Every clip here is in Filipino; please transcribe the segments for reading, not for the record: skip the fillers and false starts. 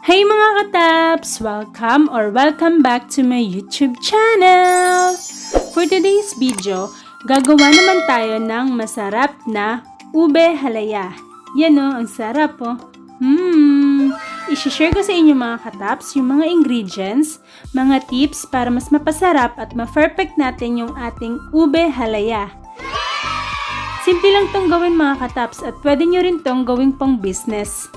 Hey mga kataps! Welcome back to my YouTube channel! For today's video, gagawa naman tayo ng masarap na ube halaya. Yan o, ang sarap o. I-share ko sa inyo mga kataps yung mga ingredients, mga tips para mas mapasarap at ma-perfect natin yung ating ube halaya. Simple lang tong gawin mga kataps at pwede nyo rin tong gawing pang business.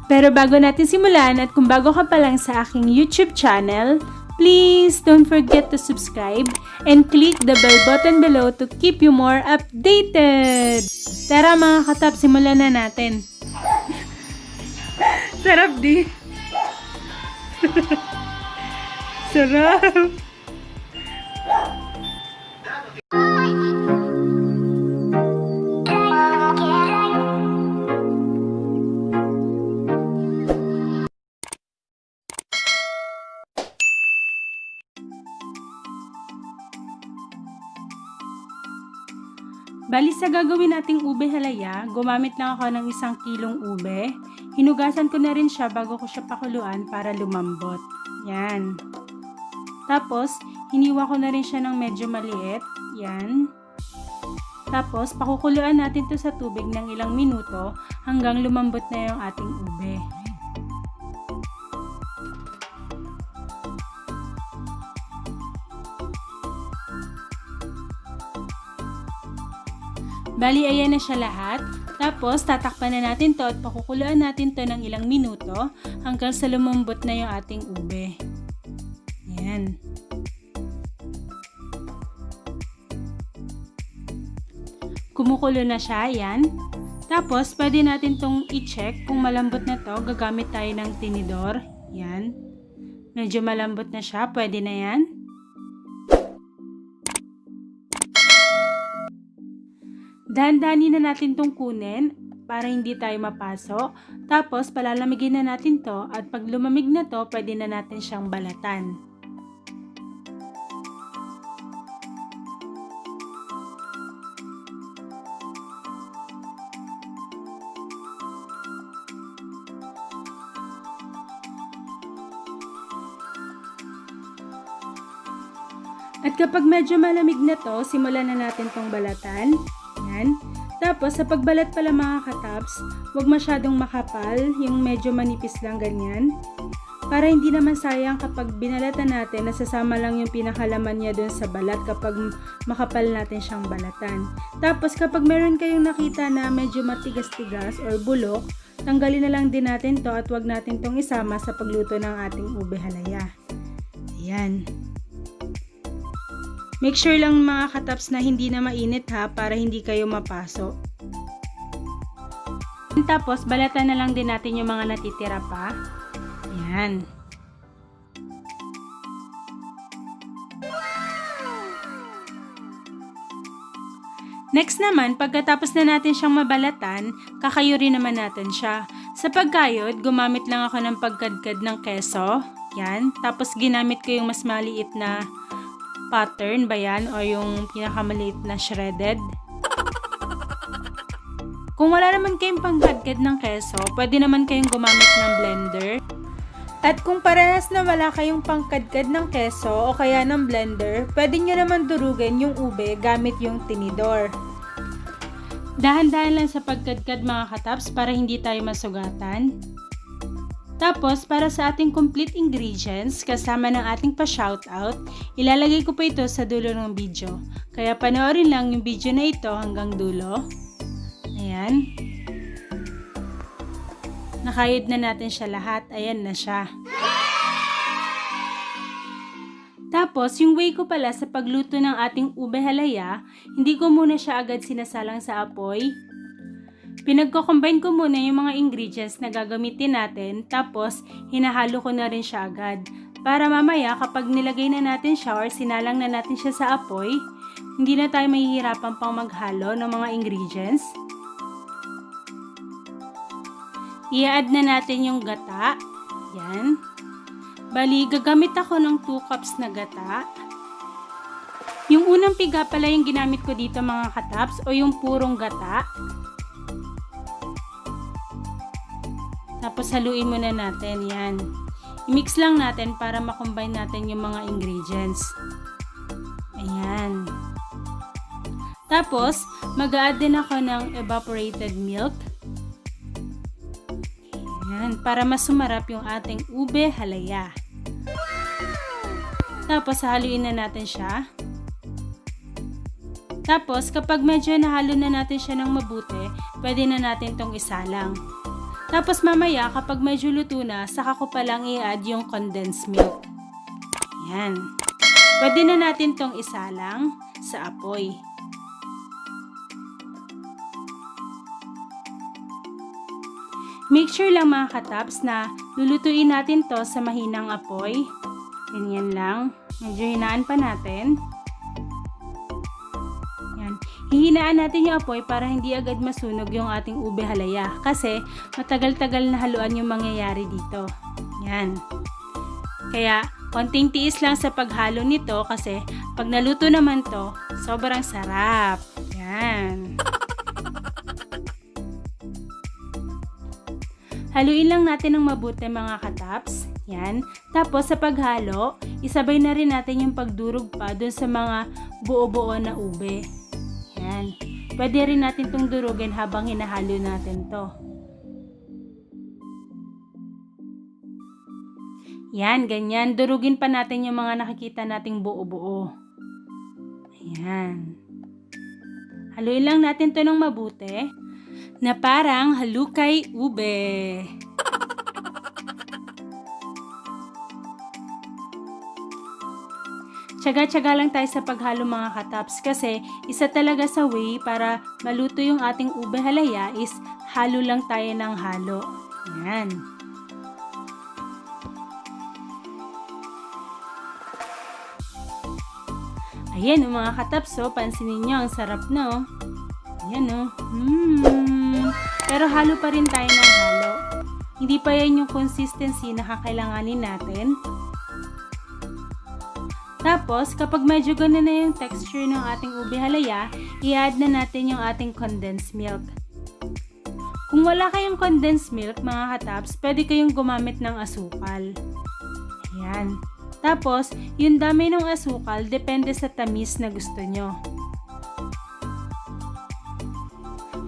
Pero bago natin simulan at kung bago ka pa lang sa aking YouTube channel, please don't forget to subscribe and click the bell button below to keep you more updated. Tara mga katap, simulan na natin. Sarap di. Sarap. Bali sa gagawin nating ube halaya, gumamit lang ako ng 1 kilong ube. Hinugasan ko na rin siya bago ko siya pakuluan para lumambot. Yan. Tapos, hiniwa ko na rin siya ng medyo maliit. Yan. Tapos, pakukuluan natin to sa tubig ng ilang minuto hanggang lumambot na yung ating ube. Bali, ayan na siya lahat. Tapos, tatakpan na natin to at pakukuluan natin to ng ilang minuto hanggang sa lumambot na yung ating ube. Ayan. Kumukulo na siya, ayan. Tapos, pwede natin tong i-check kung malambot na to. Gagamit tayo ng tinidor. Ayan. Medyo malambot na siya. Pwede na yan. Dahan-dahanin na natin itong kunin para hindi tayo mapaso. Tapos, palalamigin na natin to at pag lumamig na to, pwede na natin siyang balatan. At kapag medyo malamig na to, simulan na natin tong balatan. Yan. Tapos, sa pagbalat pala mga kataps, huwag masyadong makapal, yung medyo manipis lang ganyan. Para hindi naman sayang kapag binalatan natin, nasasama lang yung pinakalaman niya dun sa balat kapag makapal natin siyang balatan. Tapos, kapag meron kayong nakita na medyo matigas-tigas or bulok, tanggalin na lang din natin to at huwag natin tong isama sa pagluto ng ating ube halaya. Ayan. Make sure lang mga kataps na hindi na mainit ha, para hindi kayo mapaso. Tapos, balatan na lang din natin yung mga natitira pa. Ayan. Next naman, pagkatapos na natin siyang mabalatan, kakayurin naman natin siya. Sa pagkayod, gumamit lang ako ng pagkadkad ng keso. Yan. Tapos, ginamit ko yung mas maliit na pattern ba yan o yung pinakamaliit na shredded. Kung wala naman kayong pangkadkad ng keso, pwede naman kayong gumamit ng blender. At kung parehas na wala kayong pangkadkad ng keso o kaya ng blender, pwede nyo naman durugin yung ube gamit yung tinidor. Dahan-dahan lang sa pagkadkad mga kataps para hindi tayo masugatan. Tapos, para sa ating complete ingredients, kasama ng ating pa-shoutout, ilalagay ko po ito sa dulo ng video. Kaya panoorin lang yung video na ito hanggang dulo. Ayan. Nakayod na natin siya lahat. Ayan na siya. Tapos, yung way ko pala sa pagluto ng ating ube halaya, hindi ko muna siya agad sinasalang sa apoy. Pinagko-combine ko muna yung mga ingredients na gagamitin natin, tapos hinahalo ko na rin siya agad. Para mamaya kapag nilagay na natin siya or sinalang na natin siya sa apoy, hindi na tayo mahihirapan pang maghalo ng mga ingredients. I-add na natin yung gata. Yan. Bali, gagamit ako ng 2 cups na gata. Yung unang piga pala yung ginamit ko dito mga kataps o yung purong gata. Tapos haluin muna natin. Yan. I-mix lang natin para makombine natin yung mga ingredients. Ayan. Tapos, mag-a-add din ako ng evaporated milk. Ayan. Para mas sumarap yung ating ube halaya. Tapos, haluin na natin siya. Tapos, kapag medyo nahalo na natin siya ng mabuti, pwede na natin tong isalang. Tapos mamaya, kapag medyo luto na, saka ko palang i-add yung condensed milk. Yan. Pwede na natin tong isalang sa apoy. Make sure lang mga kataps na lulutuin natin to sa mahinang apoy. Ganyan lang. Medyo hinaan pa natin. Hihinaan natin yung apoy para hindi agad masunog yung ating ube halaya kasi matagal-tagal na haluan yung mangyayari dito. Yan. Kaya, konting tiis lang sa paghalo nito kasi pag naluto naman to, sobrang sarap. Yan. Haluin lang natin ng mabuti mga kataps. Yan. Tapos sa paghalo, isabay na rin natin yung pagdurog pa dun sa mga buo-buo na ube. Yan. Pwede rin natin itong durugin habang hinahalo natin to. Yan, ganyan. Durugin pa natin yung mga nakikita nating buo-buo. Ayan. Haluin lang natin to ng mabuti na parang halukay ube. Tsaga-tsaga lang tayo sa paghalo mga kataps kasi isa talaga sa way para maluto yung ating ube halaya is halo lang tayo ng halo. Yan. Ayan o mga kataps, pansinin nyo, ang sarap na o. Ayan o. Pero halo pa rin tayo ng halo. Hindi pa yan yung consistency na kakailanganin natin. Tapos, kapag medyo gano'n na yung texture ng ating ube halaya, i-add na natin yung ating condensed milk. Kung wala kayong condensed milk, mga kataps, pwede kayong gumamit ng asukal. Ayan. Tapos, yung dami ng asukal, depende sa tamis na gusto nyo.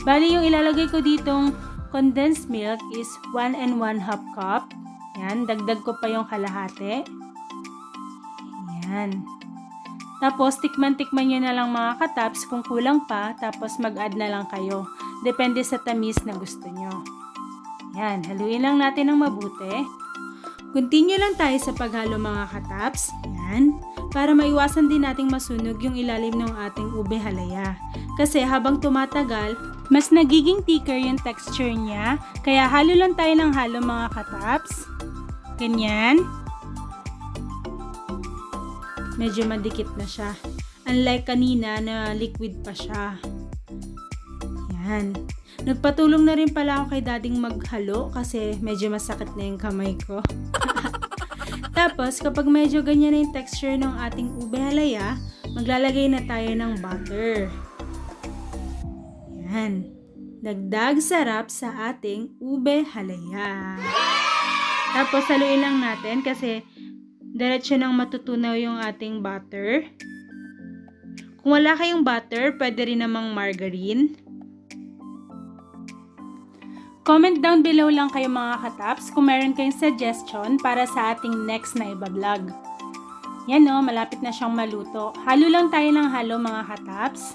Bali, yung ilalagay ko ditong condensed milk is 1 1/2 cup. Ayan, dagdag ko pa yung kalahati. Ayan. Tapos, tikman-tikman nyo na lang mga kataps kung kulang pa, tapos mag-add na lang kayo. Depende sa tamis na gusto nyo. Ayan, haluin lang natin ng mabuti. Continue lang tayo sa paghalo mga kataps. Ayan. Para maiwasan din nating masunog yung ilalim ng ating ube halaya. Kasi habang tumatagal, mas nagiging thicker yung texture niya. Kaya halo lang tayo ng halo mga kataps. Ganyan. Medyo madikit na siya. Unlike kanina na liquid pa siya. Yan. Nagpatulong na rin pala ako kay dading maghalo kasi medyo masakit na yung kamay ko. Tapos, kapag medyo ganyan na yung texture ng ating ube halaya, maglalagay na tayo ng butter. Yan. Dagdag sarap sa ating ube halaya. Tapos, haluin lang natin kasi diretso nang matutunaw yung ating butter. Kung wala kayong butter, pwede rin namang margarine. Comment down below lang kayo mga kataps kung meron kayong suggestion para sa ating next na iba-vlog. Yan o, malapit na siyang maluto. Halo lang tayo ng halo mga kataps.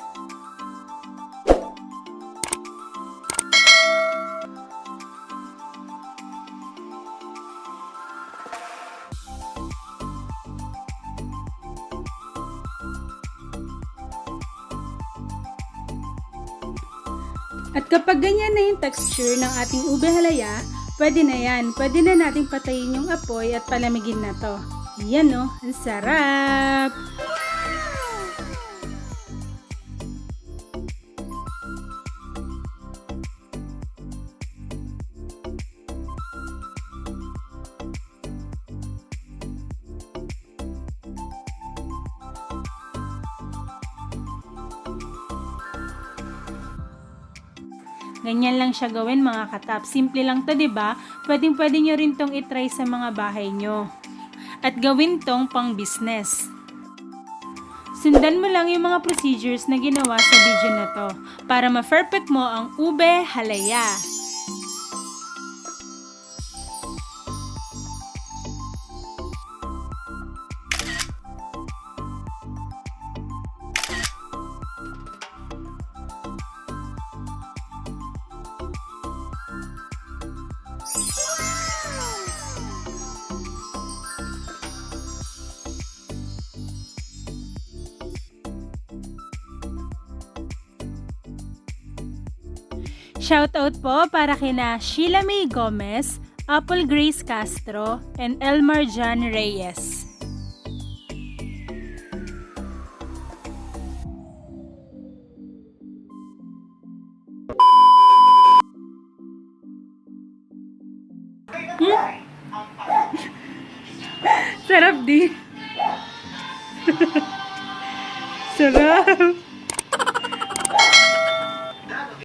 At kapag ganyan na yung texture ng ating ube halaya, pwede na yan. Pwede na nating patayin yung apoy at palamigin na to. Yan o, ang sarap! Ganyan lang siya gawin mga katap. Simple lang to, 'di ba? Pwedeng-pwede nyo rin tong itry sa mga bahay nyo. At gawin tong pang business. Sundan mo lang yung mga procedures na ginawa sa video na to para ma-perfect mo ang ube halaya. Shoutout po para kina Sheila May Gomez, Apple Grace Castro, and Elmar John Reyes. Sarap di. Sarap.